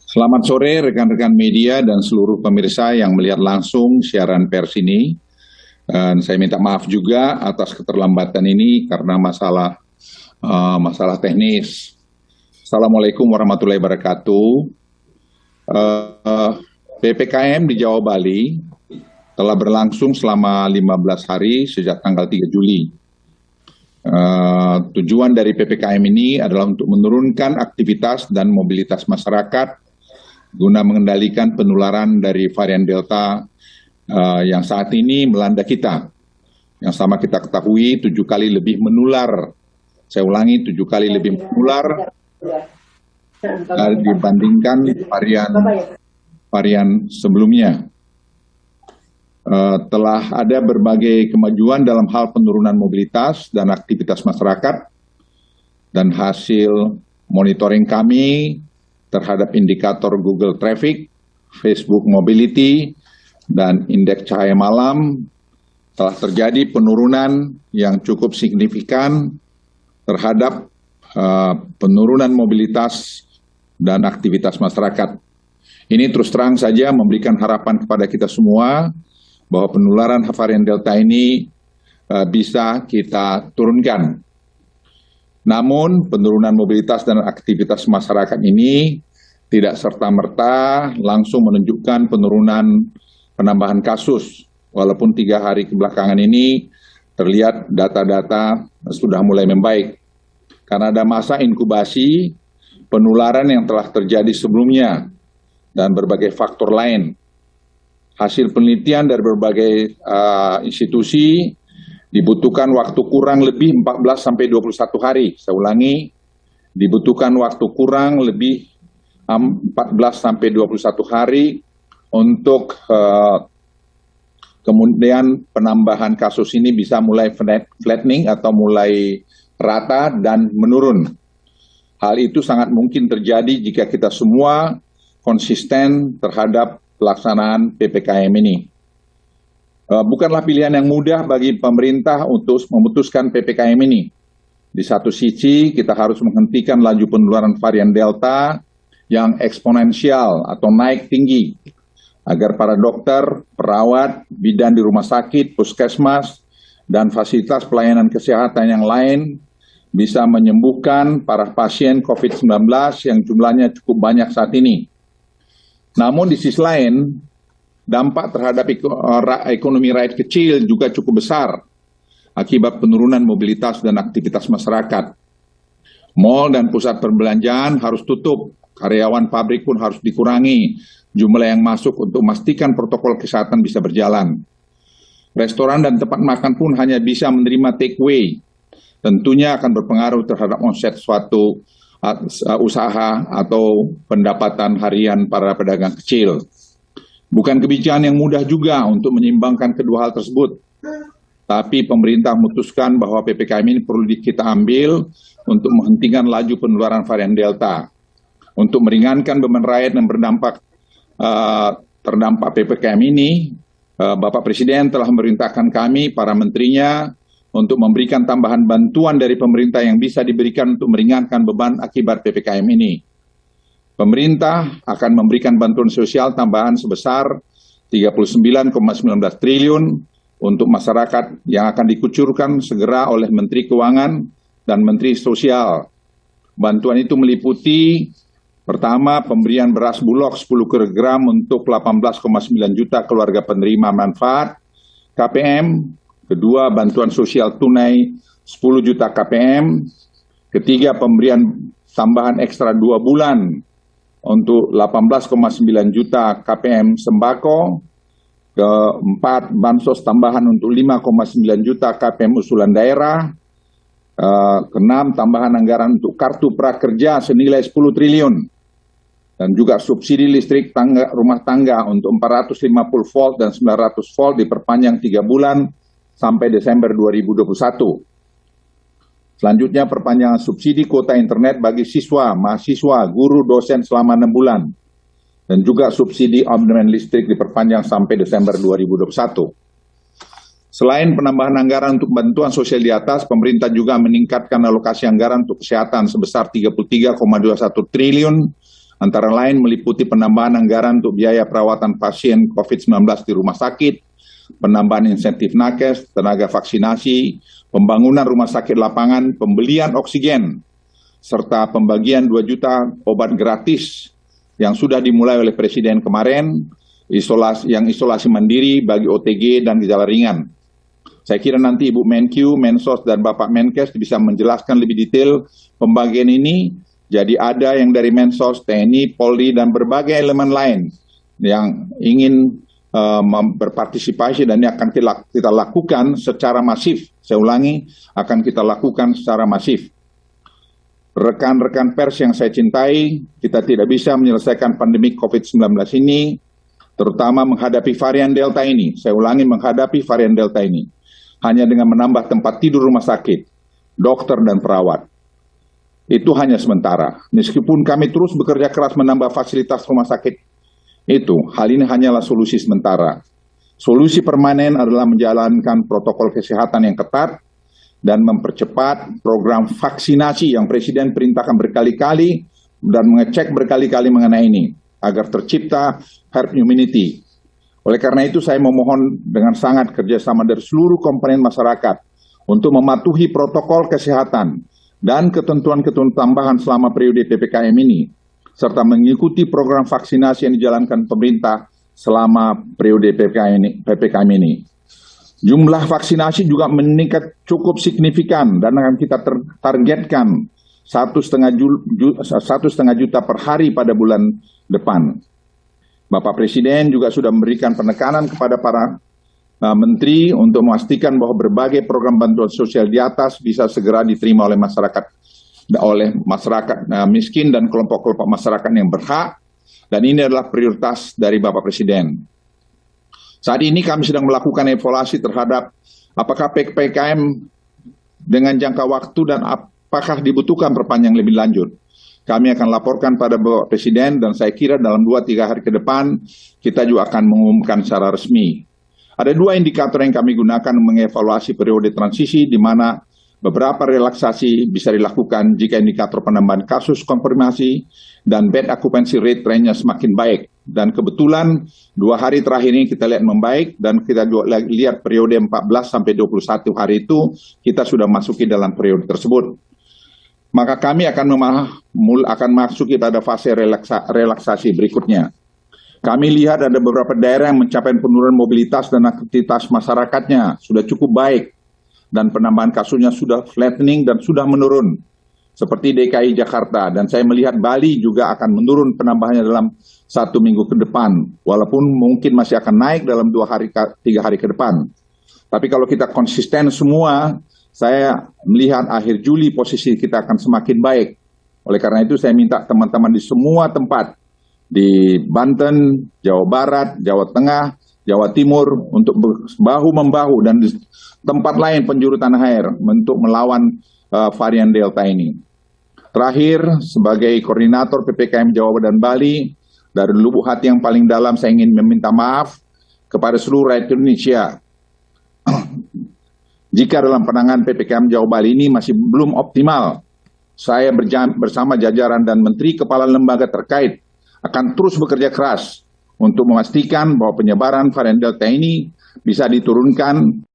Selamat sore rekan-rekan media dan seluruh pemirsa yang melihat langsung siaran pers ini. Dan saya minta maaf juga atas keterlambatan ini karena masalah teknis. Assalamualaikum warahmatullahi wabarakatuh. PPKM di Jawa Bali telah berlangsung selama 15 hari sejak tanggal 3 Juli. Tujuan dari PPKM ini adalah untuk menurunkan aktivitas dan mobilitas masyarakat guna mengendalikan penularan dari varian Delta yang saat ini melanda kita. Yang sama kita ketahui 7 kali lebih menular. Saya ulangi, 7 kali lebih menular dibandingkan varian sebelumnya. Telah ada berbagai kemajuan dalam hal penurunan mobilitas dan aktivitas masyarakat, dan hasil monitoring kami terhadap indikator Google Traffic, Facebook Mobility, dan indeks cahaya malam telah terjadi penurunan yang cukup signifikan terhadap penurunan mobilitas dan aktivitas masyarakat. Ini terus terang saja memberikan harapan kepada kita semua bahwa penularan varian Delta ini bisa kita turunkan. Namun penurunan mobilitas dan aktivitas masyarakat ini tidak serta-merta langsung menunjukkan penambahan kasus. Walaupun 3 hari kebelakangan ini terlihat data-data sudah mulai membaik. Karena ada masa inkubasi penularan yang telah terjadi sebelumnya dan berbagai faktor lain. Hasil penelitian dari berbagai institusi dibutuhkan waktu kurang lebih 14-21 hari. Saya ulangi, dibutuhkan waktu kurang lebih 14-21 hari untuk kemudian penambahan kasus ini bisa mulai flattening atau mulai rata dan menurun. Hal itu sangat mungkin terjadi jika kita semua konsisten terhadap pelaksanaan PPKM ini. Bukanlah pilihan yang mudah bagi pemerintah untuk memutuskan PPKM ini. Di satu sisi, kita harus menghentikan laju penularan varian Delta yang eksponensial atau naik tinggi, agar para dokter, perawat, bidan di rumah sakit, puskesmas, dan fasilitas pelayanan kesehatan yang lain bisa menyembuhkan para pasien COVID-19 yang jumlahnya cukup banyak saat ini. Namun di sisi lain, dampak terhadap ekonomi rakyat kecil juga cukup besar akibat penurunan mobilitas dan aktivitas masyarakat. Mal dan pusat perbelanjaan harus tutup, karyawan pabrik pun harus dikurangi jumlah yang masuk untuk memastikan protokol kesehatan bisa berjalan. Restoran dan tempat makan pun hanya bisa menerima take away. Tentunya akan berpengaruh terhadap omset suatu usaha atau pendapatan harian para pedagang kecil. Bukan kebijakan yang mudah juga untuk menyeimbangkan kedua hal tersebut. Tapi pemerintah memutuskan bahwa PPKM ini perlu kita ambil untuk menghentikan laju penularan varian Delta. Untuk meringankan beban rakyat yang terdampak PPKM ini, Bapak Presiden telah memerintahkan kami, para menterinya, untuk memberikan tambahan bantuan dari pemerintah yang bisa diberikan untuk meringankan beban akibat PPKM ini. Pemerintah akan memberikan bantuan sosial tambahan sebesar 39,19 triliun untuk masyarakat yang akan dikucurkan segera oleh Menteri Keuangan dan Menteri Sosial. Bantuan itu meliputi, pertama, pemberian beras Bulog 10 kg untuk 18,9 juta keluarga penerima manfaat KPM. Kedua, bantuan sosial tunai 10 juta KPM. Ketiga, pemberian tambahan ekstra 2 bulan untuk 18,9 juta KPM sembako. Keempat, bansos tambahan untuk 5,9 juta KPM usulan daerah. Keenam, tambahan anggaran untuk kartu prakerja senilai 10 triliun. Dan juga subsidi listrik rumah tangga untuk 450 volt dan 900 volt diperpanjang 3 bulan sampai Desember 2021. Selanjutnya, perpanjangan subsidi kuota internet bagi siswa, mahasiswa, guru, dosen selama 6 bulan. Dan juga subsidi abonemen listrik diperpanjang sampai Desember 2021. Selain penambahan anggaran untuk bantuan sosial di atas, pemerintah juga meningkatkan alokasi anggaran untuk kesehatan sebesar 33,21 triliun antara lain meliputi penambahan anggaran untuk biaya perawatan pasien COVID-19 di rumah sakit, penambahan insentif nakes, tenaga vaksinasi, pembangunan rumah sakit lapangan, pembelian oksigen, serta pembagian 2 juta obat gratis yang sudah dimulai oleh Presiden kemarin, isolasi mandiri bagi OTG dan gejala ringan. Saya kira nanti Ibu Menkyu, Mensos, dan Bapak Menkes bisa menjelaskan lebih detail pembagian ini. Jadi ada yang dari Mensos, TNI, Polri, dan berbagai elemen lain yang ingin berpartisipasi, dan ini akan kita lakukan secara masif. Saya ulangi, akan kita lakukan secara masif. Rekan-rekan pers yang saya cintai, kita tidak bisa menyelesaikan pandemi COVID-19 ini, terutama menghadapi varian Delta ini. Saya ulangi, menghadapi varian Delta ini, hanya dengan menambah tempat tidur rumah sakit, dokter, dan perawat. Itu hanya sementara. Meskipun kami terus bekerja keras menambah fasilitas rumah sakit itu, hal ini hanyalah solusi sementara. Solusi permanen adalah menjalankan protokol kesehatan yang ketat dan mempercepat program vaksinasi yang Presiden perintahkan berkali-kali dan mengecek berkali-kali mengenai ini, agar tercipta herd immunity. Oleh karena itu, saya memohon dengan sangat kerjasama dari seluruh komponen masyarakat untuk mematuhi protokol kesehatan dan ketentuan-ketentuan tambahan selama periode PPKM ini, serta mengikuti program vaksinasi yang dijalankan pemerintah selama periode PPKM ini. Jumlah vaksinasi juga meningkat cukup signifikan dan akan kita targetkan 1,5 juta per hari pada bulan depan. Bapak Presiden juga sudah memberikan penekanan kepada para menteri untuk memastikan bahwa berbagai program bantuan sosial di atas bisa segera diterima oleh masyarakat miskin dan kelompok-kelompok masyarakat yang berhak, dan ini adalah prioritas dari Bapak Presiden. Saat ini kami sedang melakukan evaluasi terhadap apakah PPKM dengan jangka waktu dan apakah dibutuhkan perpanjang lebih lanjut. Kami akan laporkan pada Bapak Presiden, dan saya kira dalam 2-3 hari ke depan kita juga akan mengumumkan secara resmi. Ada 2 indikator yang kami gunakan mengevaluasi periode transisi, di mana beberapa relaksasi bisa dilakukan jika indikator penambahan kasus konfirmasi dan bed occupancy rate trennya semakin baik. Dan kebetulan 2 hari terakhir ini kita lihat membaik, dan kita juga lihat periode 14 sampai 21 hari itu kita sudah masuki dalam periode tersebut. Maka kami akan masuki pada fase relaksasi berikutnya. Kami lihat ada beberapa daerah yang mencapai penurunan mobilitas dan aktivitas masyarakatnya sudah cukup baik, dan penambahan kasusnya sudah flattening dan sudah menurun, seperti DKI Jakarta, dan saya melihat Bali juga akan menurun penambahannya dalam 1 minggu ke depan, walaupun mungkin masih akan naik dalam 2-3 hari ke depan. Tapi kalau kita konsisten semua, saya melihat akhir Juli posisi kita akan semakin baik. Oleh karena itu saya minta teman-teman di semua tempat, di Banten, Jawa Barat, Jawa Tengah, Jawa Timur, untuk bahu-membahu, dan di tempat lain penjuru tanah air untuk melawan varian Delta ini. Terakhir, sebagai koordinator PPKM Jawa dan Bali, dari lubuk hati yang paling dalam saya ingin meminta maaf kepada seluruh rakyat Indonesia jika dalam penanganan PPKM Jawa Bali ini masih belum optimal. Saya bersama jajaran dan menteri kepala lembaga terkait akan terus bekerja keras untuk memastikan bahwa penyebaran varian Delta ini bisa diturunkan